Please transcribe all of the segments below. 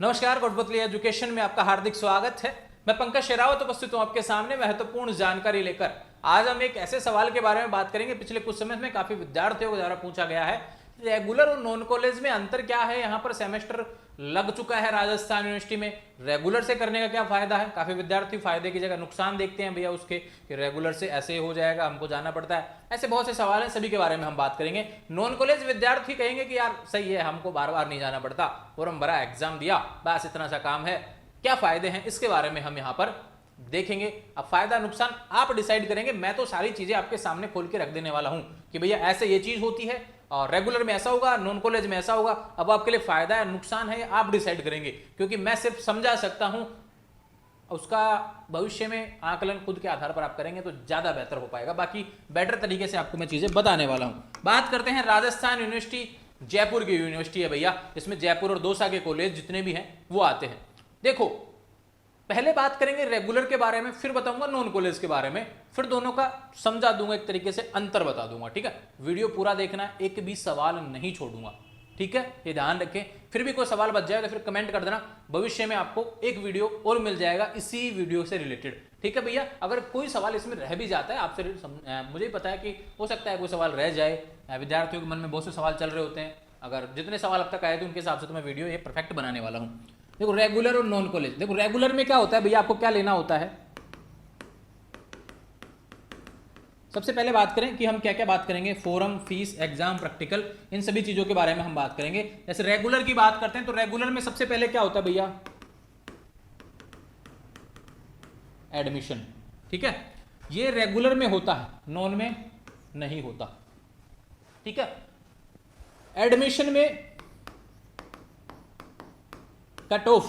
नमस्कार, कोटपुतली एजुकेशन में आपका हार्दिक स्वागत है। मैं पंकज शेरावत उपस्थित हूं आपके सामने महत्वपूर्ण जानकारी लेकर। आज हम एक ऐसे सवाल के बारे में बात करेंगे, पिछले कुछ समय में काफी विद्यार्थियों के द्वारा पूछा गया है, रेगुलर और नॉन कॉलेज में अंतर क्या है। यहाँ पर सेमेस्टर लग चुका है राजस्थान यूनिवर्सिटी में, रेगुलर से करने का क्या फायदा है। काफी विद्यार्थी फायदे की जगह नुकसान देखते हैं भैया उसके, कि रेगुलर से ऐसे हो जाएगा, हमको जाना पड़ता है। ऐसे बहुत से सवाल हैं, सभी के बारे में हम बात करेंगे। नॉन कॉलेज विद्यार्थी कहेंगे कि यार सही है, हमको बार बार नहीं जाना पड़ता, फॉर्म भरा, एग्जाम दिया, बस इतना सा काम है। क्या फायदे हैं इसके बारे में हम यहाँ पर देखेंगे। अब फायदा नुकसान आप डिसाइड करेंगे। मैं तो सारी चीजें आपके सामने खोल के रख देने वाला हूं कि भैया ऐसे ये चीज होती है और रेगुलर में ऐसा होगा, नॉन कॉलेज में ऐसा होगा। अब आपके लिए फायदा है नुकसान है आप डिसाइड करेंगे, क्योंकि मैं सिर्फ समझा सकता हूं, उसका भविष्य में आकलन खुद के आधार पर आप करेंगे तो ज्यादा बेहतर हो पाएगा। बाकी बेटर तरीके से आपको मैं चीजें बताने वाला हूं। बात करते हैं राजस्थान यूनिवर्सिटी, जयपुर की यूनिवर्सिटी है भैया। इसमें जयपुर और दौसा के कॉलेज जितने भी हैं वो आते हैं। देखो, पहले बात करेंगे रेगुलर के बारे में, फिर बताऊंगा नॉन कॉलेज के बारे में, फिर दोनों का समझा दूंगा, एक तरीके से अंतर बता दूंगा। ठीक है, वीडियो पूरा देखना है, एक भी सवाल नहीं छोड़ूंगा। ठीक है, ये ध्यान रखें। फिर भी कोई सवाल बच जाए तो फिर कमेंट कर देना, भविष्य में आपको एक वीडियो और मिल जाएगा इसी वीडियो से रिलेटेड। ठीक है भैया, अगर कोई सवाल इसमें रह भी जाता है आपसे, मुझे भी पता है कि हो सकता है कोई सवाल रह जाए, विद्यार्थियों के मन में बहुत से सवाल चल रहे होते हैं। अगर जितने सवाल अब तक आए थे उनके हिसाब से तो मैं वीडियो ये परफेक्ट बनाने वाला हूँ। देखो, रेगुलर और नॉन कॉलेज। देखो, रेगुलर में क्या होता है भैया, आपको क्या लेना होता है। सबसे पहले बात करें कि हम क्या क्या बात करेंगे, फोरम, फीस, एग्जाम, प्रैक्टिकल, इन सभी चीजों के बारे में हम बात करेंगे। जैसे रेगुलर की बात करते हैं तो रेगुलर में सबसे पहले क्या होता है भैया, एडमिशन। ठीक है, ये रेगुलर में होता है, नॉन में नहीं होता। ठीक है, एडमिशन में कट ऑफ,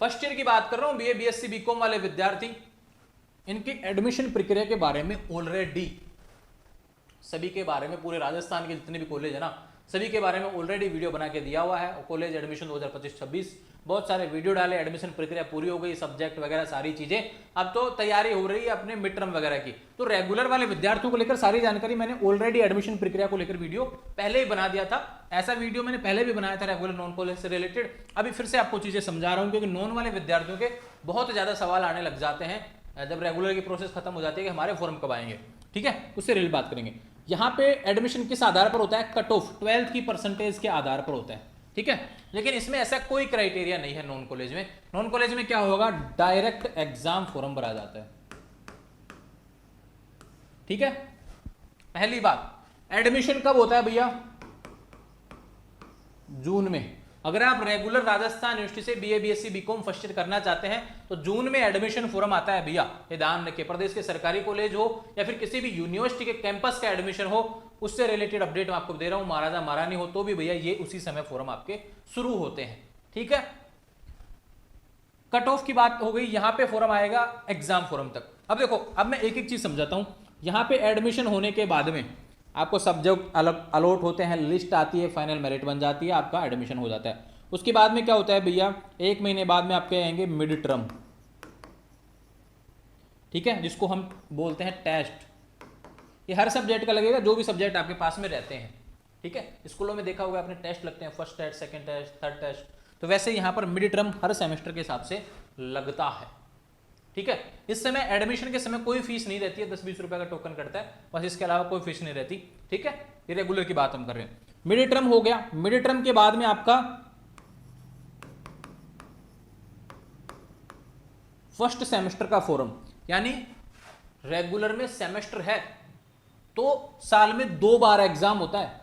फर्स्ट ईयर की बात कर रहा हूं, बीए, बीएससी, बीकॉम वाले विद्यार्थी, इनकी एडमिशन प्रक्रिया के बारे में ऑलरेडी सभी के बारे में, पूरे राजस्थान के जितने भी कॉलेज है ना, सभी के बारे में ऑलरेडी वीडियो बना के दिया हुआ है। कॉलेज एडमिशन 2025-26 बहुत सारे वीडियो डाले, एडमिशन प्रक्रिया पूरी हो गई, सब्जेक्ट वगैरह सारी चीजें। अब तो तैयारी हो रही है अपने मिड टर्म वगैरह की। तो रेगुलर वाले विद्यार्थियों को लेकर सारी जानकारी मैंने ऑलरेडी एडमिशन प्रक्रिया को लेकर वीडियो पहले ही बना दिया था। ऐसा वीडियो मैंने पहले भी बनाया था रेगुलर नॉन कॉलेज से रिलेटेड। अभी फिर से आपको चीजें समझा रहा हूं, क्योंकि नॉन वाले विद्यार्थियों के बहुत ज्यादा सवाल आने लग जाते हैं जब रेगुलर की प्रोसेस खत्म हो जाती है कि हमारे फॉर्म कब आएंगे। ठीक है, उससे रिलेटेड बात करेंगे। यहाँ पे एडमिशन किस आधार पर होता है, कट ऑफ, 12th की परसेंटेज के आधार पर होता है। ठीक है, लेकिन इसमें ऐसा कोई क्राइटेरिया नहीं है नॉन कॉलेज में। नॉन कॉलेज में क्या होगा, डायरेक्ट एग्जाम फॉर्म भरा जाता है। ठीक है, पहली बात, एडमिशन कब होता है भैया, जून में। अगर आप रेगुलर राजस्थान यूनिवर्सिटी से BA, BSc, BCom first year करना चाहते हैं तो जून में एडमिशन फॉर्म आता है भैया। ये ध्यान रखिए, प्रदेश के सरकारी कॉलेज हो या फिर किसी भी यूनिवर्सिटी के कैंपस का एडमिशन हो, उससे रिलेटेड अपडेट मैं आपको दे रहा हूं। महाराजा महारानी हो तो भी भैया ये उसी समय फॉर्म आपके शुरू होते हैं। ठीक है, कट ऑफ की बात हो गई, यहां पे फॉर्म आएगा एग्जाम फॉर्म तक। अब देखो, अब मैं एक एक चीज समझाता हूं। यहां पे एडमिशन होने के बाद में आपको सब्जेक्ट अलग अलॉट होते हैं, लिस्ट आती है, फाइनल मेरिट बन जाती है, आपका एडमिशन हो जाता है। उसके बाद में क्या होता है भैया, एक महीने बाद में आपके आएंगे मिड टर्म। ठीक है, जिसको हम बोलते हैं टेस्ट। ये हर सब्जेक्ट का लगेगा, जो भी सब्जेक्ट आपके पास में रहते हैं। ठीक है, स्कूलों में देखा होगा आपने, टेस्ट लगते हैं, first test, second test, third test. तो वैसे यहां पर मिड टर्म हर सेमेस्टर के हिसाब से लगता है। ठीक है, इस समय एडमिशन के समय कोई फीस नहीं रहती है, 10-20 रुपए का टोकन कटता है, बस इसके अलावा कोई फीस नहीं रहती। ठीक है, ये रेगुलर की बात हम कर रहे हैं। मिड टर्म हो गया, मिड टर्म के बाद में आपका फर्स्ट सेमेस्टर का फॉर्म, यानी रेगुलर में सेमेस्टर है तो साल में 2 बार एग्जाम होता है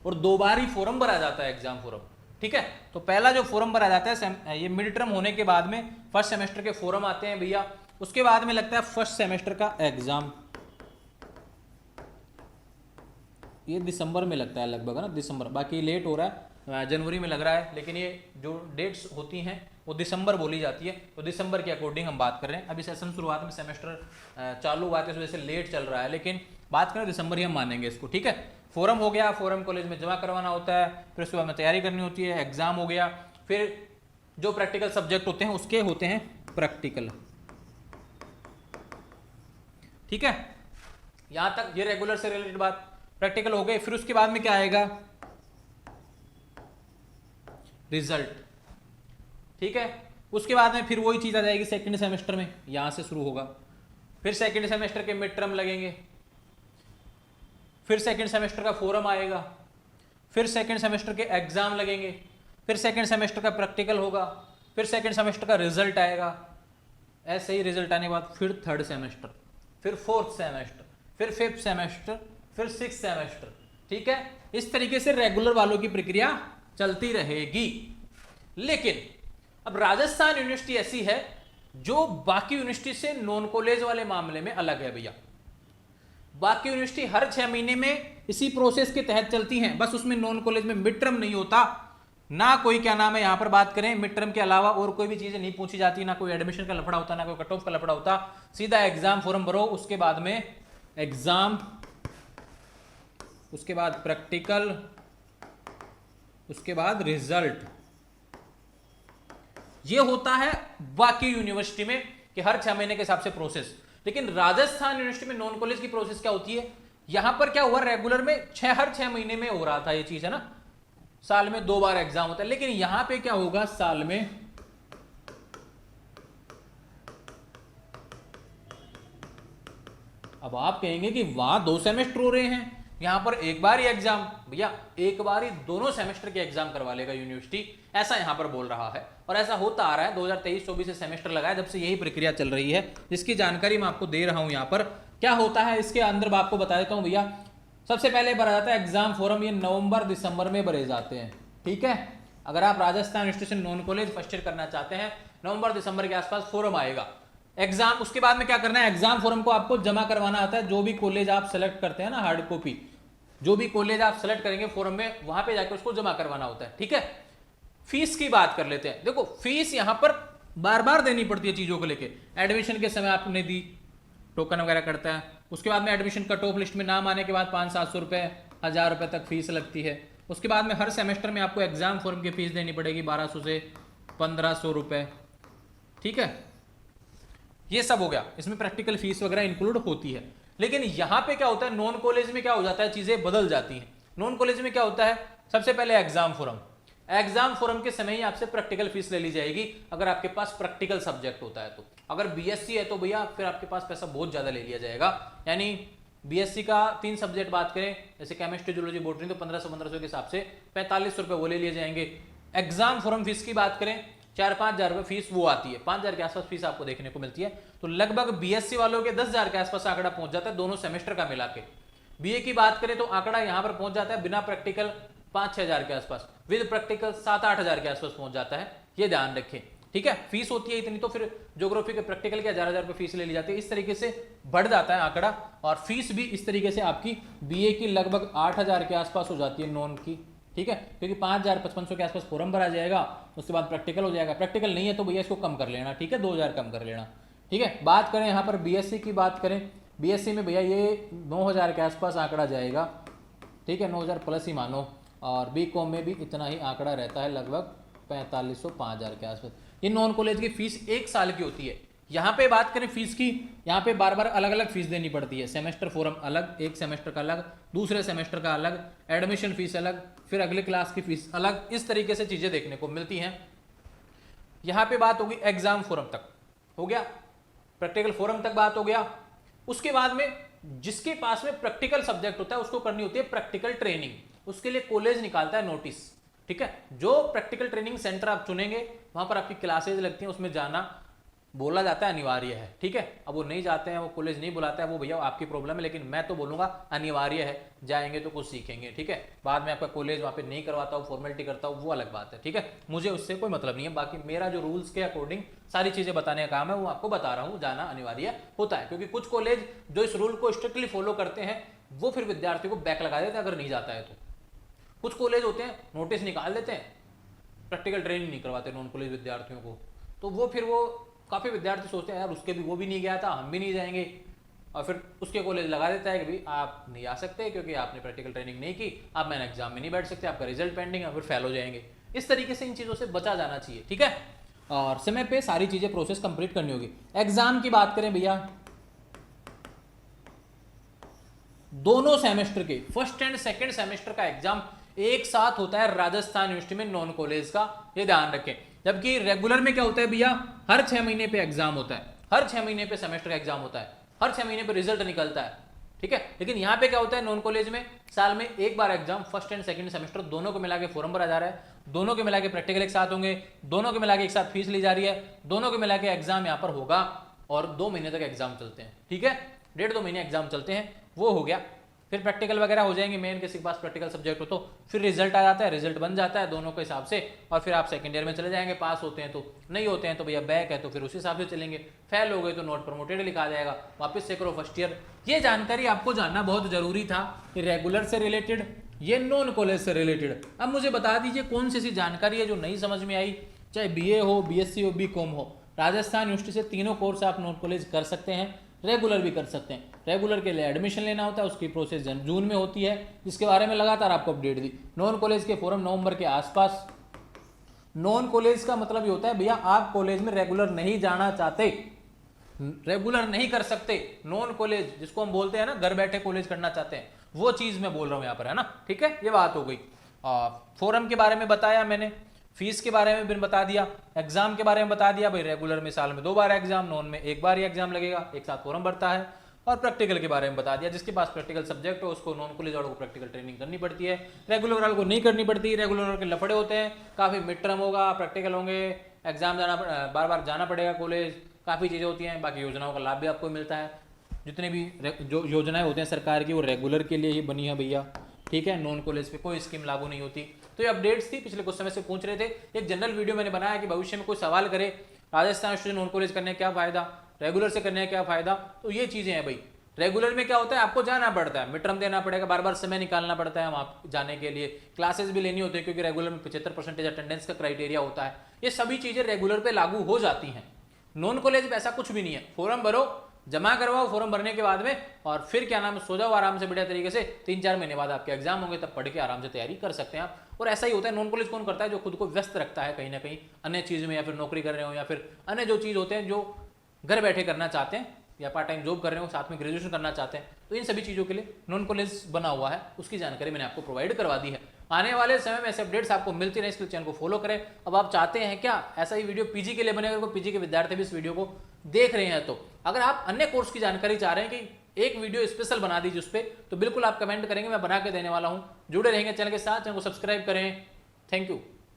और 2 बार ही फॉर्म भरा जाता है, एग्जाम फॉर्म। ठीक है, तो पहला जो फॉर्म भरा जाता है, ये मिड टर्म होने के बाद में फर्स्ट सेमेस्टर के फॉर्म आते हैं भैया। उसके बाद में लगता है फर्स्ट सेमेस्टर का एग्जाम, ये दिसंबर में लगता है लगभग, है ना, दिसंबर। बाकी लेट हो रहा है, जनवरी में लग रहा है, लेकिन ये जो डेट्स होती हैं वो दिसंबर बोली जाती है। तो दिसंबर के अकॉर्डिंग हम बात कर रहे हैं। अभी सेशन शुरुआत में सेमेस्टर चालू हुआ था, इस वजह से लेट चल रहा है, लेकिन बात करें दिसंबर ही हम मानेंगे इसको। ठीक है, फॉर्म हो गया, फॉर्म कॉलेज में जमा करवाना होता है, फिर उसके बाद में तैयारी करनी होती है, एग्जाम हो गया, फिर जो प्रैक्टिकल सब्जेक्ट होते हैं उसके होते हैं प्रैक्टिकल। ठीक है, यहां तक ये रेगुलर से रिलेटेड बात। प्रैक्टिकल हो गए, फिर उसके बाद में क्या आएगा, रिजल्ट, ठीक है। उसके बाद में फिर वही चीज आ जाएगी सेकंड सेमेस्टर में, यहां से शुरू होगा। फिर सेकंड सेमेस्टर के मिड टर्म लगेंगे, फिर सेकंड सेमेस्टर का फोरम आएगा, फिर सेकंड सेमेस्टर के एग्जाम लगेंगे, फिर सेकंड सेमेस्टर का प्रैक्टिकल होगा, फिर सेकंड सेमेस्टर का रिजल्ट आएगा। ऐसे ही रिजल्ट आने के बाद फिर थर्ड सेमेस्टर, फिर फोर्थ सेमेस्टर, फिर फिफ्थ सेमेस्टर, फिर सिक्स्थ सेमेस्टर, ठीक है। इस तरीके से रेगुलर वालों की प्रक्रिया चलती रहेगी। लेकिन अब राजस्थान यूनिवर्सिटी ऐसी है जो बाकी यूनिवर्सिटी से नॉन कॉलेज वाले मामले में अलग है भैया। बाकी यूनिवर्सिटी हर 6 महीने में इसी प्रोसेस के तहत चलती हैं, बस उसमें नॉन कॉलेज में मिड टर्म नहीं होता ना, कोई क्या नाम है यहां पर बात करें मिड टर्म के अलावा और कोई भी चीजें नहीं पूछी जाती, ना कोई एडमिशन का लफड़ा होता, ना कोई कट ऑफ का लफड़ा होता। सीधा एग्जाम फॉर्म भरो, उसके बाद में एग्जाम, उसके बाद प्रैक्टिकल, उसके बाद रिजल्ट। ये होता है बाकी यूनिवर्सिटी में कि हर 6 महीने के हिसाब से प्रोसेस। लेकिन राजस्थान यूनिवर्सिटी में नॉन कॉलेज की प्रोसेस क्या होती है, यहां पर क्या हुआ, रेगुलर में हर 6 महीने में हो रहा था ये चीज, है ना, साल में 2 बार एग्जाम होता है। लेकिन यहां पे क्या होगा, साल में अब आप कहेंगे कि वहां 2 सेमेस्टर हो रहे हैं, यहां पर एक बार ही एग्जाम। भैया एक बार ही दोनों सेमेस्टर के एग्जाम करवा लेगा यूनिवर्सिटी, ऐसा यहां पर बोल रहा है। और ऐसा होता आ रहा है 2023-24 से सेमेस्टर लगा है जब से यही प्रक्रिया चल रही है, जिसकी जानकारी मैं आपको दे रहा हूं। यहां पर क्या होता है इसके अंदर आपको बता देता हूं भैया। सबसे पहले भरा जाता है एग्जाम फॉर्म, ये नवंबर दिसंबर में भरे जाते हैं, ठीक है। अगर आप राजस्थान यूनिवर्सिटी से नॉन कॉलेज फर्स्ट ईयर करना चाहते हैं, नवंबर दिसंबर के आसपास फॉर्म आएगा, एग्जाम। उसके बाद में क्या करना है, एग्जाम फॉर्म को आपको जमा करवाना आता है। जो भी कॉलेज आप सेलेक्ट करते हैं ना, हार्ड कॉपी, जो भी कॉलेज आप सेलेक्ट करेंगे फॉर्म में, वहां पे जाकर उसको जमा करवाना होता है, ठीक है। फीस की बात कर लेते हैं। देखो फीस यहां पर बार बार देनी पड़ती है चीजों को लेके। एडमिशन के समय आपने दी, टोकन वगैरह करता है। उसके बाद में एडमिशन कट ऑफ लिस्ट में नाम आने के बाद 500-700 रुपए, 1000 रुपए तक फीस लगती है। उसके बाद में हर सेमेस्टर में आपको एग्जाम फॉर्म की फीस देनी पड़ेगी 1200 से 1500 रुपए, ठीक है। ये सब हो गया, इसमें प्रैक्टिकल फीस वगैरह इंक्लूड होती है। लेकिन यहां पे क्या होता है, नॉन कॉलेज में क्या हो जाता है, चीजें बदल जाती हैं। नॉन कॉलेज में क्या होता है, सबसे पहले एग्जाम फॉर्म, एग्जाम फॉर्म के समय ही आपसे प्रैक्टिकल फीस ले ली जाएगी अगर आपके पास प्रैक्टिकल सब्जेक्ट होता है तो। अगर बीएससी है तो भैया फिर आपके पास पैसा बहुत ज्यादा ले लिया जाएगा। यानी बीएससी का 3 सब्जेक्ट बात करें, जैसे केमिस्ट्री, जूलॉजी, बॉटनी, तो 1500 के हिसाब से 4500 रुपए वो ले लिए जाएंगे। एग्जाम फॉर्म फीस की बात करें, 4-5 हजार रुपए फीस वो आती है, 5 हजार के आसपास फीस आपको देखने को मिलती है। तो लगभग बीएससी वालों के 10 हजार के आसपास आंकड़ा पहुंच जाता है दोनों सेमेस्टर का मिला के। बीए की बात करें तो आंकड़ा यहां पर पहुंच जाता है बिना प्रैक्टिकल 5-6 हजार के आसपास, विद प्रैक्टिकल 7-8 हजार के आसपास पहुंच जाता है। ये ध्यान रखें, ठीक है। फीस होती है इतनी, तो फिर ज्योग्राफी के प्रैक्टिकल के 1000 रुपए फीस ले ली जाती है। इस तरीके से बढ़ जाता है आंकड़ा। और फीस भी इस तरीके से आपकी बीए की लगभग 8000 के आसपास हो जाती है नॉन की, ठीक है। क्योंकि 5500 के आसपास फॉर्म भरा जाएगा, उसके बाद प्रैक्टिकल हो जाएगा। प्रैक्टिकल नहीं है तो भैया इसको कम कर लेना, ठीक है, 2000 कम कर लेना, ठीक है। बात करें यहाँ पर बीएससी की बात करें, बीएससी में भैया ये 9000 के आसपास आंकड़ा जाएगा, ठीक है, 9000 प्लस ही मानो। और बीकॉम में भी इतना ही आंकड़ा रहता है, लगभग 4500-5000 के आसपास। ये नॉन कॉलेज की फीस 1 साल की होती है। यहाँ पे बात करें फीस की, यहाँ पे बार बार अलग अलग फीस देनी पड़ती है। सेमेस्टर फॉर्म अलग, एक सेमेस्टर का अलग, दूसरे सेमेस्टर का अलग, एडमिशन फीस अलग, फिर अगले क्लास की फीस अलग। इस तरीके से चीजें देखने को मिलती हैं। यहाँ पे बात होगी एग्जाम फॉर्म तक हो गया, प्रैक्टिकल फॉर्म तक बात हो गया। उसके बाद में जिसके पास में प्रैक्टिकल सब्जेक्ट होता है उसको करनी होती है प्रैक्टिकल ट्रेनिंग। उसके लिए कॉलेज निकालता है नोटिस, ठीक है। जो प्रैक्टिकल ट्रेनिंग सेंटर आप चुनेंगे वहां पर आपकी क्लासेज लगती हैं, उसमें जाना बोला जाता है अनिवार्य है, ठीक है। अब वो नहीं जाते हैं, वो कॉलेज नहीं बुलाता है, वो भैया आपकी प्रॉब्लम है, लेकिन मैं तो बोलूंगा अनिवार्य है। जाएंगे तो कुछ सीखेंगे, ठीक है। बाद में आपका कॉलेज वहां पे नहीं करवाता हूँ, फॉर्मेलिटी करता हूँ, वो अलग बात है, ठीक है। मुझे उससे कोई मतलब नहीं है। बाकी मेरा जो रूल्स के अकॉर्डिंग सारी चीजें बताने का काम है वो आपको बता रहा हूँ, जाना अनिवार्य होता है। क्योंकि कुछ कॉलेज जो इस रूल को स्ट्रिक्टली फॉलो करते हैं वो फिर विद्यार्थी को बैक लगा देते हैं अगर नहीं जाता है तो। कुछ कॉलेज होते हैं नोटिस निकाल देते हैं, प्रैक्टिकल ट्रेनिंग नहीं करवाते नॉन कॉलेज विद्यार्थियों को, तो वो फिर वो काफ़ी विद्यार्थी सोचते हैं यार उसके भी वो भी नहीं गया था, हम भी नहीं जाएंगे। और फिर उसके कॉलेज लगा देता है कि भाई आप नहीं आ सकते क्योंकि आपने प्रैक्टिकल ट्रेनिंग नहीं की, आप मैंने एग्जाम में नहीं बैठ सकते, आपका रिजल्ट पेंडिंग है, फिर फेल हो जाएंगे। इस तरीके से इन चीज़ों से बचा जाना चाहिए, ठीक है। और समय पे सारी चीज़ें प्रोसेस कंप्लीट करनी होगी। एग्जाम की बात करें भैया, दोनों सेमेस्टर के फर्स्ट एंड सेकेंड सेमेस्टर का एग्जाम एक साथ होता है राजस्थान यूनिवर्सिटी में नॉन कॉलेज का, ये ध्यान रखें। जबकि रेगुलर में क्या होता है भैया, हर 6 महीने पे एग्जाम होता है, हर 6 महीने पे सेमेस्टर का एग्जाम होता है, हर 6 महीने पे रिजल्ट निकलता है, ठीक है। लेकिन यहाँ पे क्या होता है, नॉन कॉलेज में साल में एक बार exam, first and second semester दोनों को मिला के फॉर्म भरा जा रहा है, दोनों के मिला के प्रैक्टिकल एक साथ होंगे, दोनों के मिला के एक साथ फीस ली जा रही है, दोनों के मिला के एग्जाम यहाँ पर होगा और 2 महीने तक एग्जाम चलते हैं, ठीक है, 1.5-2 महीने एग्जाम चलते हैं, वो हो गया। फिर प्रैक्टिकल वगैरह हो जाएंगे, मेन किसी के पास प्रैक्टिकल सब्जेक्ट हो तो फिर रिजल्ट आ जाता है, रिजल्ट बन जाता है दोनों के हिसाब से, और फिर आप सेकंड ईयर में चले जाएंगे, पास होते हैं तो, नहीं होते हैं तो भैया बैक है तो फिर उस हिसाब से चलेंगे, फेल हो गए तो नॉट प्रमोटेड लिखा जाएगा, वापस से करो फर्स्ट ईयर। ये जानकारी आपको जानना बहुत जरूरी था कि रेगुलर से रिलेटेड, ये नॉन कॉलेज से रिलेटेड। अब मुझे बता दीजिए कौन सी ऐसी जानकारी है जो नहीं समझ में आई, चाहे बीए हो, बीएससी हो, बीकॉम हो, राजस्थान यूनिवर्सिटी से तीनों कोर्स आप नॉन कॉलेज कर सकते हैं, रेगुलर भी कर सकते हैं। रेगुलर के लिए एडमिशन लेना होता है, उसकी प्रोसेस जून में होती है, जिसके बारे में लगातार आपको अपडेट दी। नॉन कॉलेज के फॉर्म नवंबर के आसपास। नॉन कॉलेज का मतलब ये होता है भैया आप कॉलेज में रेगुलर नहीं जाना चाहते, रेगुलर नहीं कर सकते, नॉन कॉलेज जिसको हम बोलते हैं ना, घर बैठे कॉलेज करना चाहते हैं, वो चीज मैं बोल रहा हूं यहाँ पर, है ना, ठीक है। ये बात हो गई। फॉर्म के बारे में बताया मैंने, फीस के बारे में भी बता दिया, एग्जाम के बारे में बता दिया, भाई रेगुलर में साल में 2 बार एग्जाम, नॉन में 1 बार ही एग्जाम लगेगा, एक साथ फॉर्म भरता है, और प्रैक्टिकल के बारे में बता दिया, जिसके पास प्रैक्टिकल सब्जेक्ट हो उसको नॉन कॉलेज वालों को प्रैक्टिकल ट्रेनिंग करनी पड़ती है, रेगुलर वालों को नहीं करनी पड़ती। रेगुलर के लफड़े होते हैं, काफी मिड टर्म होगा, प्रैक्टिकल होंगे, एग्जाम जाना, बार बार जाना पड़ेगा कॉलेज, काफी चीजें होती हैं। बाकी योजनाओं का लाभ भी आपको मिलता है, जितनी भी जो योजनाएं होती हैं सरकार की वो रेगुलर के लिए ही बनी है भैया, ठीक है, नॉन कॉलेज पे कोई स्कीम लागू नहीं होती। तो ये अपडेट्स थी, पिछले कुछ समय से पूछ रहे थे, एक जनरल वीडियो मैंने बनाया कि भविष्य में कोई सवाल करे राजस्थान स्टूडेंट नॉन कॉलेज करने का क्या फायदा, रेगुलर से करने का क्या फायदा, तो ये चीजें हैं भाई। रेगुलर में क्या होता है, आपको जाना पड़ता है, मिड टर्म देना पड़ेगा, बार बार समय निकालना पड़ता है वहां जाने के लिए, क्लासेस भी लेनी होती है क्योंकि रेगुलर में 75% अटेंडेंस का क्राइटेरिया होता है। ये सभी चीजें रेगुलर पे लागू हो जाती हैं। नॉन कॉलेज में ऐसा कुछ भी नहीं है, फॉर्म भरो, जमा करवाओ, फॉर्म भरने के बाद में, और फिर क्या नाम है, सो जाओ आराम से बढ़िया तरीके से, 3-4 महीने बाद आपके एग्जाम होंगे, तब पढ़ के आराम से तैयारी कर सकते हैं आप। और ऐसा ही होता है, नॉन कॉलेज कौन करता है, जो खुद को व्यस्त रखता है कहीं ना कहीं अन्य चीज में, या फिर नौकरी कर रहे हो, या फिर अन्य जो चीज होते हैं जो घर बैठे करना चाहते हैं, या पार्ट टाइम जॉब कर रहे हो, साथ में ग्रेजुएशन करना चाहते हैं, तो इन सभी चीजों के लिए नॉन कॉलेज बना हुआ है, उसकी जानकारी मैंने आपको प्रोवाइड करवा दी है। आने वाले समय में ऐसे अपडेट्स आपको मिलती रहे, इसके चैनल को फॉलो करें। अब आप चाहते हैं क्या ऐसा ही वीडियो पीजी के लिए बने, अगर पीजी के विद्यार्थी भी इस वीडियो को देख रहे हैं, तो अगर आप अन्य कोर्स की जानकारी चाह रहे हैं कि एक वीडियो स्पेशल बना दीजिए उस पर, तो बिल्कुल आप कमेंट करेंगे, मैं बना के देने वाला हूं। जुड़े रहेंगे चैनल के साथ, चैनल को सब्सक्राइब करें। Thank you.